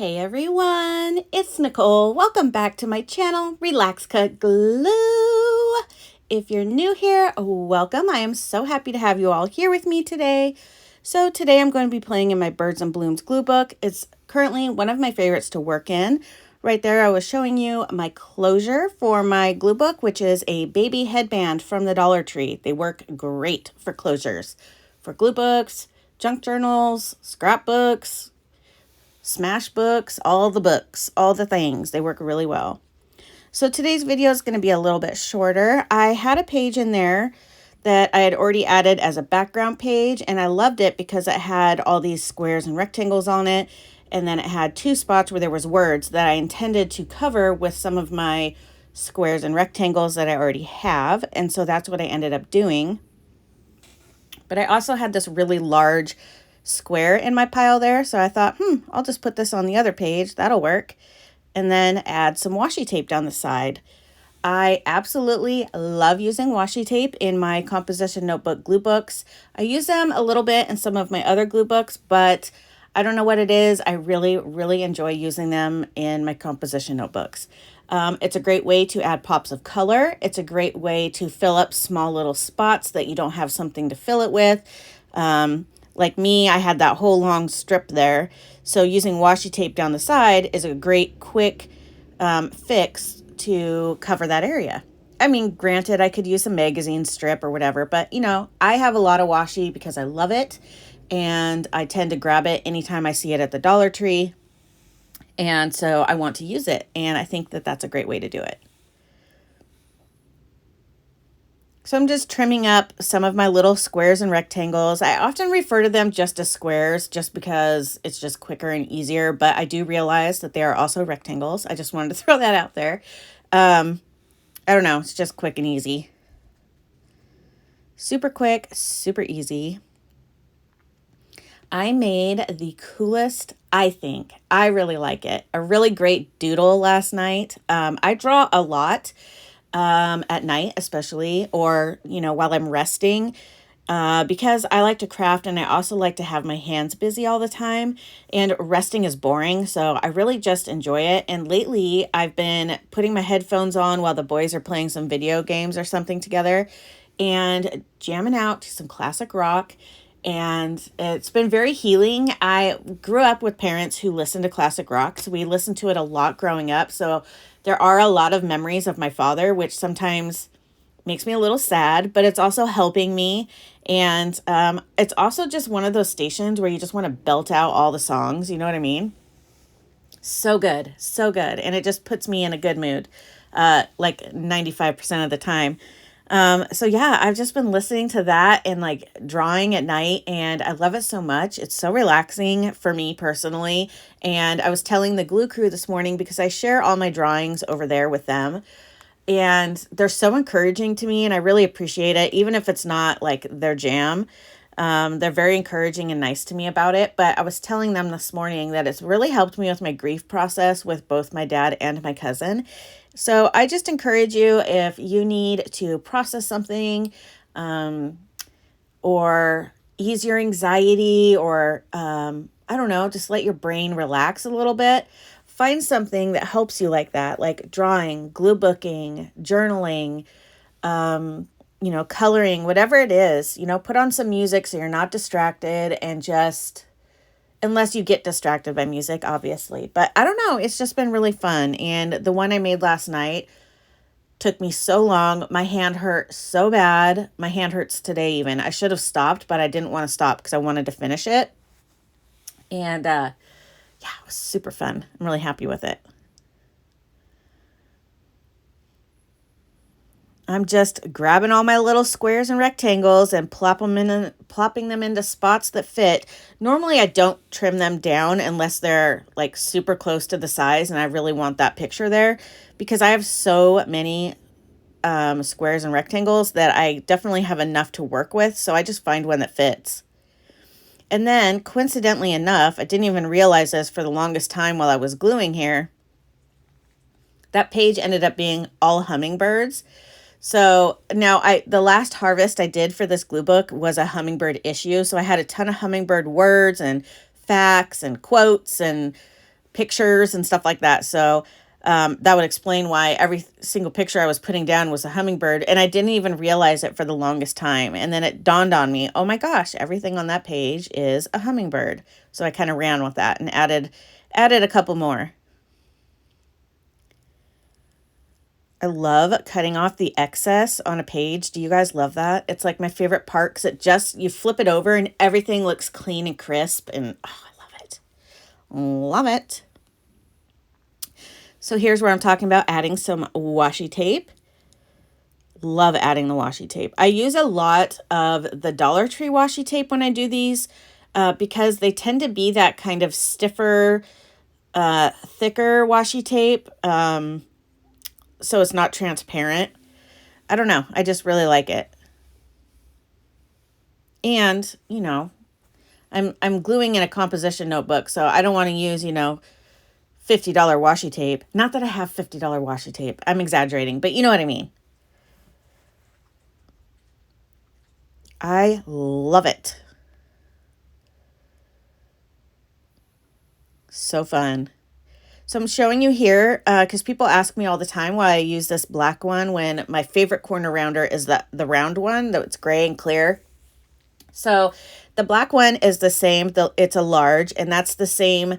Hey everyone, it's Nicole. Welcome back to my channel, Relax.Cut.Glue. If you're new here, welcome. I am so happy to have you all here with me today. So today I'm going to be playing in my Birds and Blooms glue book. It's currently one of my favorites to work in. Right there I was showing you my closure for my glue book, which is a baby headband from the Dollar Tree. They work great for closures, for glue books, junk journals, scrapbooks, smash books, all the things. They work really well. So today's video is going to be a little bit shorter. I had a page in there that I had already added as a background page, and I loved it because it had all these squares and rectangles on it, and then it had two spots where there was words that I intended to cover with some of my squares and rectangles that I already have, and so that's what I ended up doing. But I also had this really large square in my pile there, so I thought, I'll just put this on the other page. That'll work. And then add some washi tape down the side. I absolutely love using washi tape in my composition notebook glue books. I use them a little bit in some of my other glue books, but I don't know what it is. I really enjoy using them in my composition notebooks. It's a great way to add pops of color. It's a great way to fill up small little spots that you don't have something to fill it with. Like me, I had that whole long strip there. So using washi tape down the side is a great quick fix to cover that area. I mean, granted, I could use a magazine strip or whatever, but you know, I have a lot of washi because I love it. And I tend to grab it anytime I see it at the Dollar Tree. And so I want to use it. And I think that that's a great way to do it. So I'm just trimming up some of my little squares and rectangles. I often refer to them just as squares just because it's just quicker and easier, but I do realize that they are also rectangles. I just wanted to throw that out there. I don't know, it's just quick and easy. Super quick, super easy. I made the coolest, I think, I really like it, a really great doodle last night. I draw a lot. At night, especially, or, you know, while I'm resting, because I like to craft and I also like to have my hands busy all the time, and resting is boring. So I really just enjoy it. And lately I've been putting my headphones on while the boys are playing some video games or something together and jamming out to some classic rock. And it's been very healing. I grew up with parents who listened to classic rock, so we listened to it a lot growing up. So there are a lot of memories of my father, which sometimes makes me a little sad, but it's also helping me. And it's also just one of those stations where you just want to belt out all the songs. You know what I mean? So good, so good. And it just puts me in a good mood, like 95% of the time. So yeah, I've just been listening to that and like drawing at night, and I love it so much. It's so relaxing for me personally. And I was telling the glue crew this morning because I share all my drawings over there with them, and they're so encouraging to me, and I really appreciate it, even if it's not like their jam. They're very encouraging and nice to me about it. But I was telling them this morning that it's really helped me with my grief process with both my dad and my cousin. So I just encourage you, if you need to process something, or ease your anxiety, or I don't know, just let your brain relax a little bit, find something that helps you like that, like drawing, glue booking, journaling, you know, coloring, whatever it is, you know, put on some music so you're not distracted, and just, unless you get distracted by music, obviously. But I don't know, it's just been really fun. And the one I made last night took me so long. My hand hurt so bad. My hand hurts today even. I should have stopped, but I didn't want to stop because I wanted to finish it. And yeah, it was super fun. I'm really happy with it. I'm just grabbing all my little squares and rectangles and plopping them into spots that fit. Normally, I don't trim them down unless they're like super close to the size and I really want that picture there, because I have so many squares and rectangles that I definitely have enough to work with. So I just find one that fits. And then, coincidentally enough, I didn't even realize this for the longest time while I was gluing here, that page ended up being all hummingbirds. So now the last harvest I did for this glue book was a hummingbird issue. So I had a ton of hummingbird words and facts and quotes and pictures and stuff like that. So that would explain why every single picture I was putting down was a hummingbird. And I didn't even realize it for the longest time. And then it dawned on me, oh my gosh, everything on that page is a hummingbird. So I kind of ran with that and added a couple more. I love cutting off the excess on a page. Do you guys love that? It's like my favorite part because it just, you flip it over and everything looks clean and crisp. And oh, I love it. Love it. So here's where I'm talking about adding some washi tape. Love adding the washi tape. I use a lot of the Dollar Tree washi tape when I do these because they tend to be that kind of stiffer, thicker washi tape. So it's not transparent. I don't know. I just really like it. And, you know, I'm gluing in a composition notebook, so I don't want to use, you know, $50 washi tape. Not that I have $50 washi tape. I'm exaggerating, but you know what I mean. I love it. So fun. So I'm showing you here because people ask me all the time why I use this black one when my favorite corner rounder is the round one, though it's gray and clear. So the black one is the same. It's a large, and that's the same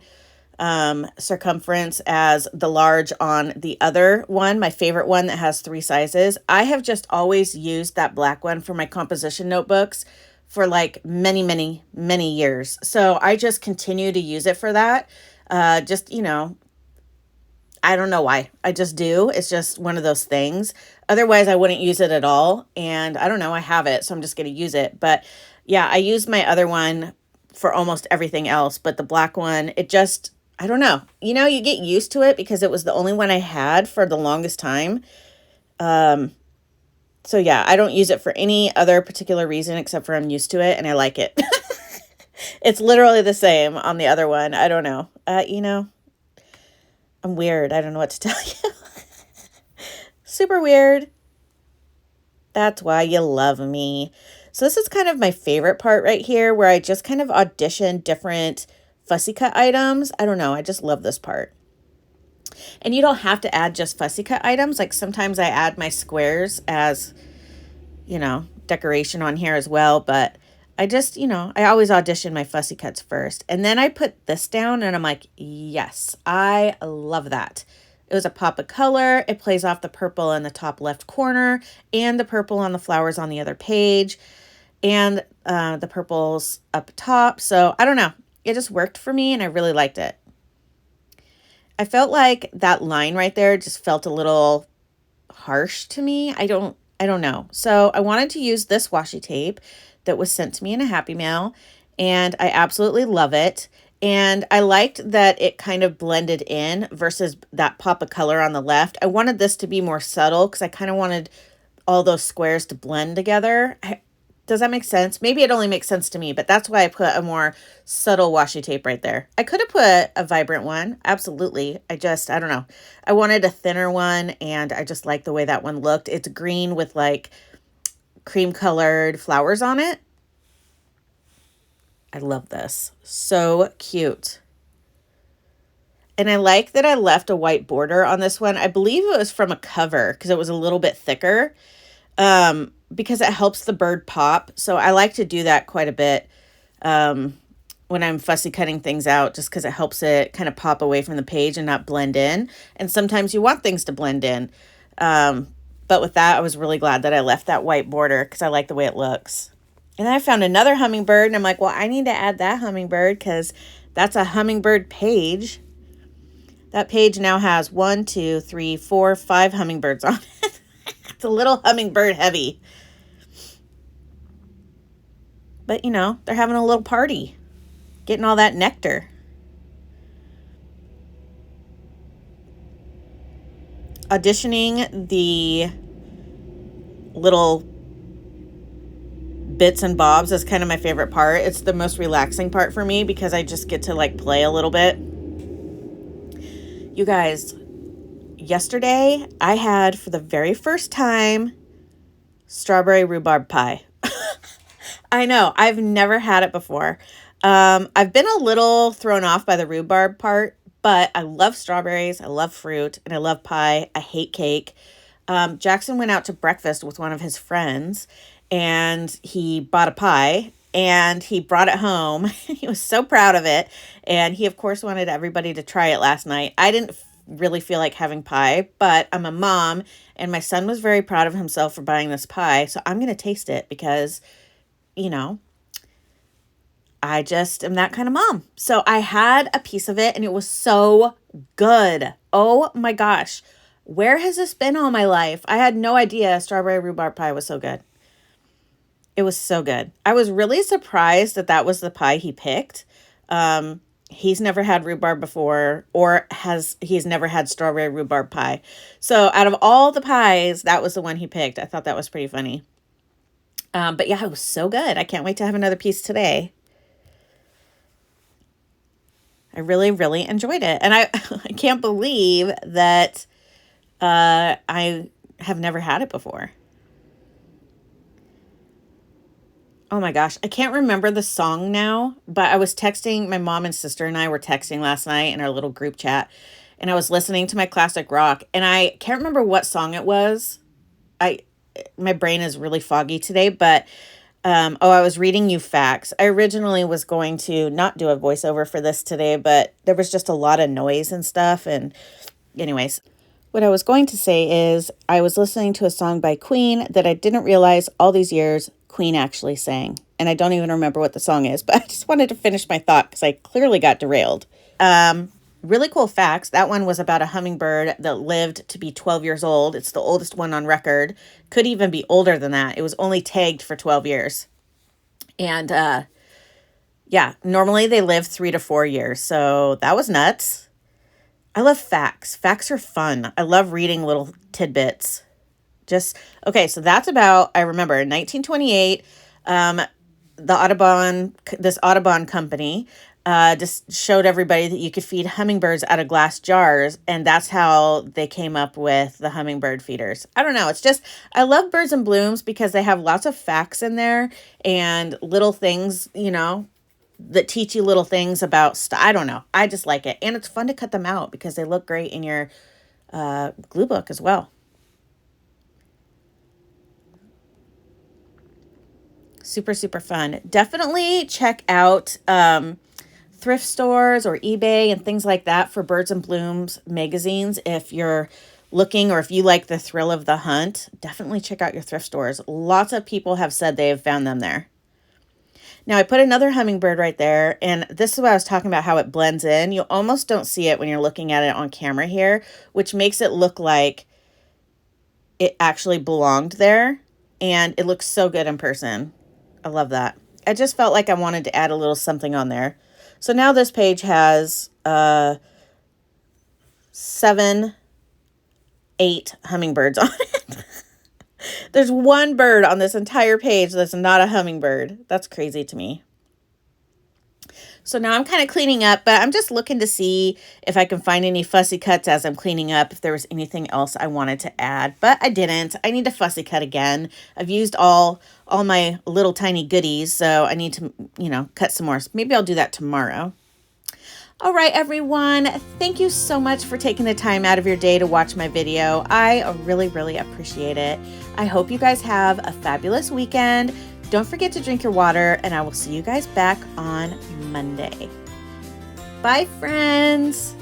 circumference as the large on the other one, my favorite one that has 3 sizes. I have just always used that black one for my composition notebooks for like many years. So I just continue to use it for that. Just, you know, I don't know why. I just do. It's just one of those things. Otherwise, I wouldn't use it at all. And I don't know. I have it, so I'm just going to use it. But yeah, I use my other one for almost everything else. But the black one, it just, I don't know. You know, you get used to it because it was the only one I had for the longest time. So yeah, I don't use it for any other particular reason except for I'm used to it and I like it. It's literally the same on the other one. I don't know. You know, I'm weird. I don't know what to tell you. Super weird. That's why you love me. So this is kind of my favorite part right here where I just kind of audition different fussy cut items. I don't know. I just love this part. And you don't have to add just fussy cut items. Like sometimes I add my squares as, you know, decoration on here as well. But I just, you know, I always audition my fussy cuts first. And then I put this down and I'm like, yes, I love that. It was a pop of color. It plays off the purple in the top left corner and the purple on the flowers on the other page and the purples up top. So I don't know. It just worked for me and I really liked it. I felt like that line right there just felt a little harsh to me. I don't know. So I wanted to use this washi tape that was sent to me in a Happy Mail, and I absolutely love it. And I liked that it kind of blended in versus that pop of color on the left. I wanted this to be more subtle because I kind of wanted all those squares to blend together. Does that make sense? Maybe it only makes sense to me, but that's why I put a more subtle washi tape right there. I could have put a vibrant one. Absolutely. I don't know. I wanted a thinner one, and I just like the way that one looked. It's green with like cream colored flowers on it. I love this. So cute. And I like that I left a white border on this one. I believe it was from a cover because it was a little bit thicker. Because it helps the bird pop. So I like to do that quite a bit when I'm fussy cutting things out, just because it helps it kind of pop away from the page and not blend in. And sometimes you want things to blend in. But with that, I was really glad that I left that white border because I like the way it looks. And then I found another hummingbird and I'm like, well, I need to add that hummingbird because that's a hummingbird page. That page now has 1, 2, 3, 4, 5 hummingbirds on it. It's a little hummingbird heavy. But, you know, they're having a little party, getting all that nectar. Auditioning the little bits and bobs is kind of my favorite part. It's the most relaxing part for me because I just get to like play a little bit. You guys, yesterday I had for the very first time strawberry rhubarb pie. I know, I've never had it before. I've been a little thrown off by the rhubarb part, but I love strawberries, I love fruit, and I love pie. I hate cake. Jackson went out to breakfast with one of his friends, and he bought a pie, and he brought it home. He was so proud of it, and he, of course, wanted everybody to try it last night. I didn't really feel like having pie, but I'm a mom, and my son was very proud of himself for buying this pie, so I'm going to taste it because, you know, I just am that kind of mom. So I had a piece of it and it was so good. Oh my gosh. Where has this been all my life? I had no idea strawberry rhubarb pie was so good. It was so good. I was really surprised that that was the pie he picked. He's never had rhubarb before, or he's never had strawberry rhubarb pie. So out of all the pies, that was the one he picked. I thought that was pretty funny. But yeah, it was so good. I can't wait to have another piece today. I really, really enjoyed it. And I can't believe that I have never had it before. Oh my gosh. I can't remember the song now, but I was texting, my mom and sister and I were texting last night in our little group chat, and I was listening to my classic rock, and I can't remember what song it was. My brain is really foggy today, but I was reading you facts. I originally was going to not do a voiceover for this today, but there was just a lot of noise and stuff. And anyways, what I was going to say is I was listening to a song by Queen that I didn't realize all these years Queen actually sang. And I don't even remember what the song is, but I just wanted to finish my thought because I clearly got derailed. Really cool facts. That one was about a hummingbird that lived to be 12 years old. It's the oldest one on record. Could even be older than that. It was only tagged for 12 years. And yeah, normally they live 3 to 4 years. So that was nuts. I love facts. Facts are fun. I love reading little tidbits. Okay, so that's about, I remember in 1928, this Audubon company just showed everybody that you could feed hummingbirds out of glass jars, and that's how they came up with the hummingbird feeders. I don't know. It's just, I love Birds and Blooms because they have lots of facts in there and little things, that teach you little things about I don't know. I just like it. And it's fun to cut them out because they look great in your glue book as well. Super, super fun. Definitely check out thrift stores or eBay and things like that for Birds and Blooms magazines. If you're looking, or if you like the thrill of the hunt, definitely check out your thrift stores. Lots of people have said they have found them there. Now I put another hummingbird right there, and this is what I was talking about, how it blends in. You almost don't see it when you're looking at it on camera here, which makes it look like it actually belonged there, and it looks so good in person. I love that. I just felt like I wanted to add a little something on there. So now this page has 7, 8 hummingbirds on it. There's one bird on this entire page that's not a hummingbird. That's crazy to me. So now I'm kind of cleaning up, but I'm just looking to see if I can find any fussy cuts as I'm cleaning up, if there was anything else I wanted to add, but I didn't. I need to fussy cut again. I've used all my little tiny goodies, so I need to, cut some more. So maybe I'll do that tomorrow. All right, everyone. Thank you so much for taking the time out of your day to watch my video. I really, really appreciate it. I hope you guys have a fabulous weekend. Don't forget to drink your water, and I will see you guys back on Monday. Bye, friends.